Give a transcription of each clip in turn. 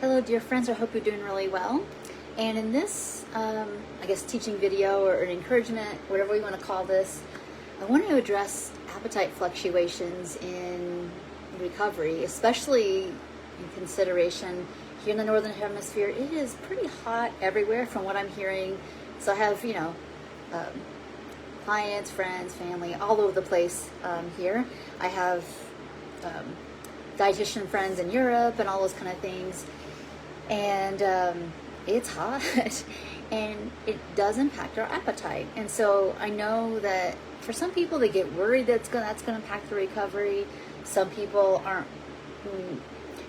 Hello dear friends, I hope you're doing really well. And in this, I guess, teaching video or an encouragement, whatever you want to call this, I want to address appetite fluctuations in recovery, especially in consideration here in the Northern Hemisphere. It is pretty hot everywhere from what I'm hearing. So I have, clients, friends, family, all over the place here. I have dietitian friends in Europe and all those kind of things. And it's hot and it does impact our appetite. And so I know that for some people, they get worried that's going to impact the recovery. Some people aren't.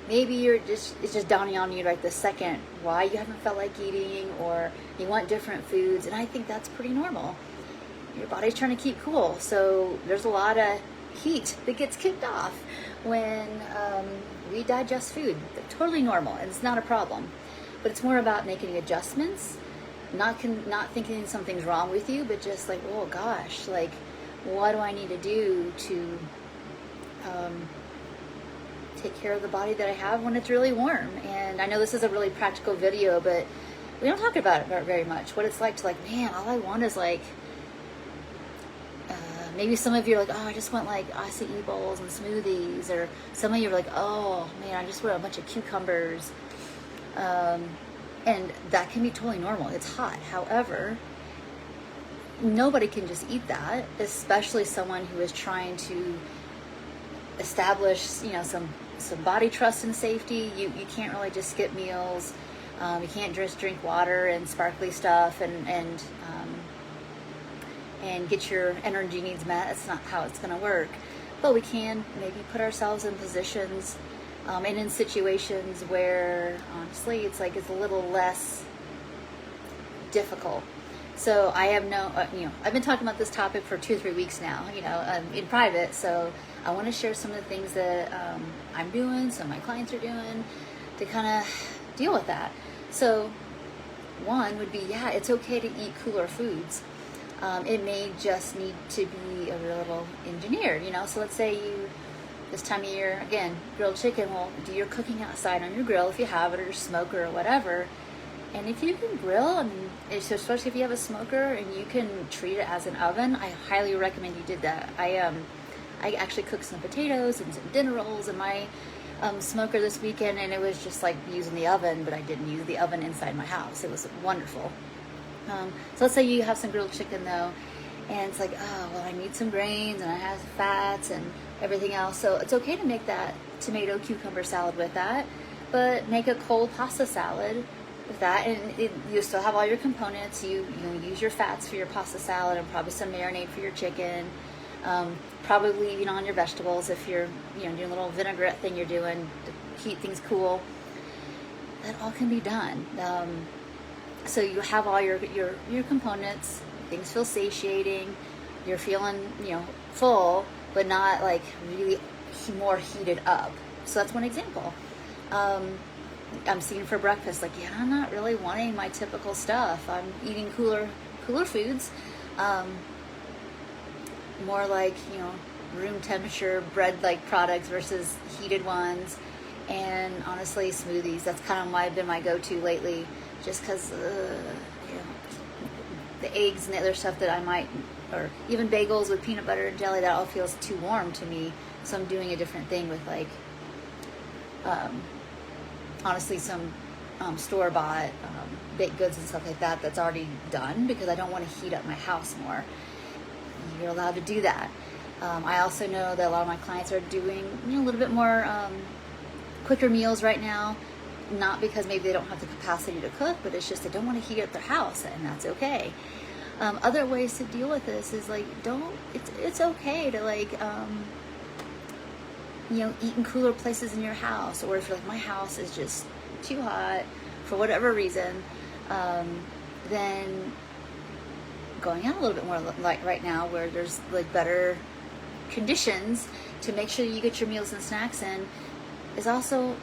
Maybe it's just dawning on you like the second why you haven't felt like eating, or you want different foods. And I think that's pretty normal. Your body's trying to keep cool. So there's a lot of heat that gets kicked off when we digest food. They're totally normal, and it's not a problem. But it's more about making adjustments, not thinking something's wrong with you, but just like, oh gosh, like, what do I need to do to take care of the body that I have when it's really warm? And I know this is a really practical video, but we don't talk about it very much. What it's like to, like, man, all I want is like, maybe some of you are like, oh, I just want like acai bowls and smoothies. Or some of you are like, oh man, I just want a bunch of cucumbers. And that can be totally normal. It's hot. However, nobody can just eat that, especially someone who is trying to establish, some body trust and safety. You can't really just skip meals. You can't just drink water and sparkly stuff and get your energy needs met. That's not how it's going to work. But we can maybe put ourselves in positions and in situations where, honestly, it's a little less difficult. So I have I've been talking about this topic for 2 or 3 weeks now, in private. So I want to share some of the things that I'm doing, some of my clients are doing to kind of deal with that. So one would be, it's okay to eat cooler foods. It may just need to be a little engineered, So let's say this time of year, again, grilled chicken, well, do your cooking outside on your grill if you have it, or your smoker or whatever. And if you can grill, especially if you have a smoker and you can treat it as an oven, I highly recommend you did that. I actually cooked some potatoes and some dinner rolls in my smoker this weekend, and it was just like using the oven, but I didn't use the oven inside my house. It was wonderful. So let's say you have some grilled chicken though, and it's like, oh, well, I need some grains and I have fats and everything else. So it's okay to make that tomato cucumber salad with that, but make a cold pasta salad with that, and you still have all your components. You use your fats for your pasta salad and probably some marinade for your chicken. Probably on your vegetables if you're doing a little vinaigrette thing you're doing to keep things cool. That all can be done. So you have all your components. Things feel satiating. You're feeling full, but not like really more heated up. So that's one example. I'm seeing for breakfast, like, I'm not really wanting my typical stuff. I'm eating cooler foods. More like room temperature bread-like products versus heated ones. And honestly, smoothies. That's kind of been my go-to lately. Just because, the eggs and the other stuff that I might, or even bagels with peanut butter and jelly, that all feels too warm to me. So I'm doing a different thing with honestly, some store-bought baked goods and stuff like that that's already done, because I don't want to heat up my house more. You're allowed to do that. I also know that a lot of my clients are doing a little bit more quicker meals right now. Not because maybe they don't have the capacity to cook, but it's just they don't want to heat up their house, and that's okay. Other ways to deal with this is it's okay to eat in cooler places in your house, or if you're like, my house is just too hot for whatever reason, then going out a little bit more, like right now where there's better conditions to make sure you get your meals and snacks in, is also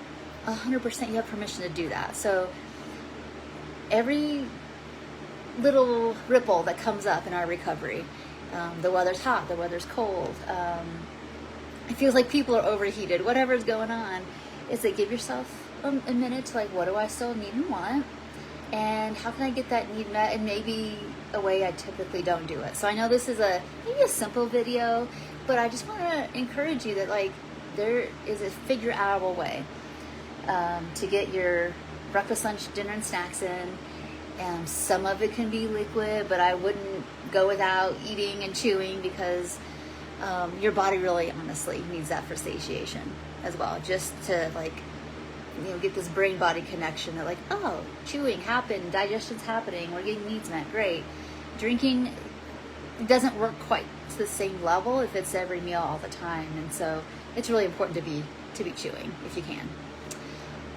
100% you have permission to do that. So every little ripple that comes up in our recovery, the weather's hot, the weather's cold, it feels like people are overheated, whatever's going on, is to give yourself a minute to like, what do I still need and want? And how can I get that need met in maybe a way I typically don't do it? So I know this is maybe a simple video, but I just want to encourage you that like there is a figure outable way to get your breakfast, lunch, dinner, and snacks in. Some of it can be liquid, but I wouldn't go without eating and chewing because your body really honestly needs that for satiation as well, just to like, you know, get this brain body connection that like, oh, chewing happened, digestion's happening, we're getting needs met, great. Drinking doesn't work quite to the same level if it's every meal all the time, and so it's really important to be chewing if you can.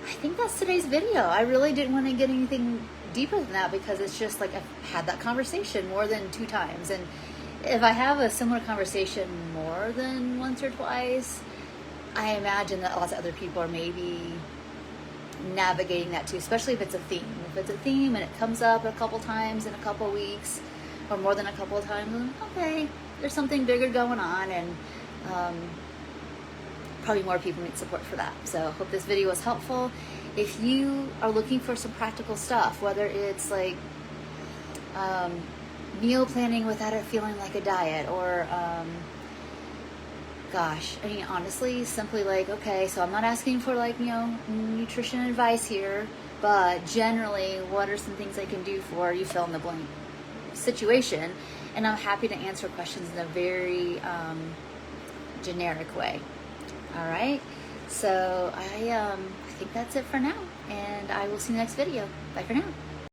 I think that's today's video. I really didn't want to get anything deeper than that because it's just like I've had that conversation more than 2 times, and if I have a similar conversation more than once or twice, I imagine that lots of other people are maybe navigating that too, especially if it's a theme. If it's a theme and it comes up a couple times in a couple weeks or more than a couple of times, okay, there's something bigger going on, and probably more people need support for that. So I hope this video was helpful. If you are looking for some practical stuff, whether it's like meal planning without it feeling like a diet, or gosh, I mean, honestly, simply like, okay, so I'm not asking for like, you know, nutrition advice here, but generally, what are some things I can do for you fill in the blank situation? And I'm happy to answer questions in a very generic way. All right, so I think that's it for now, and I will see you next video. Bye for now.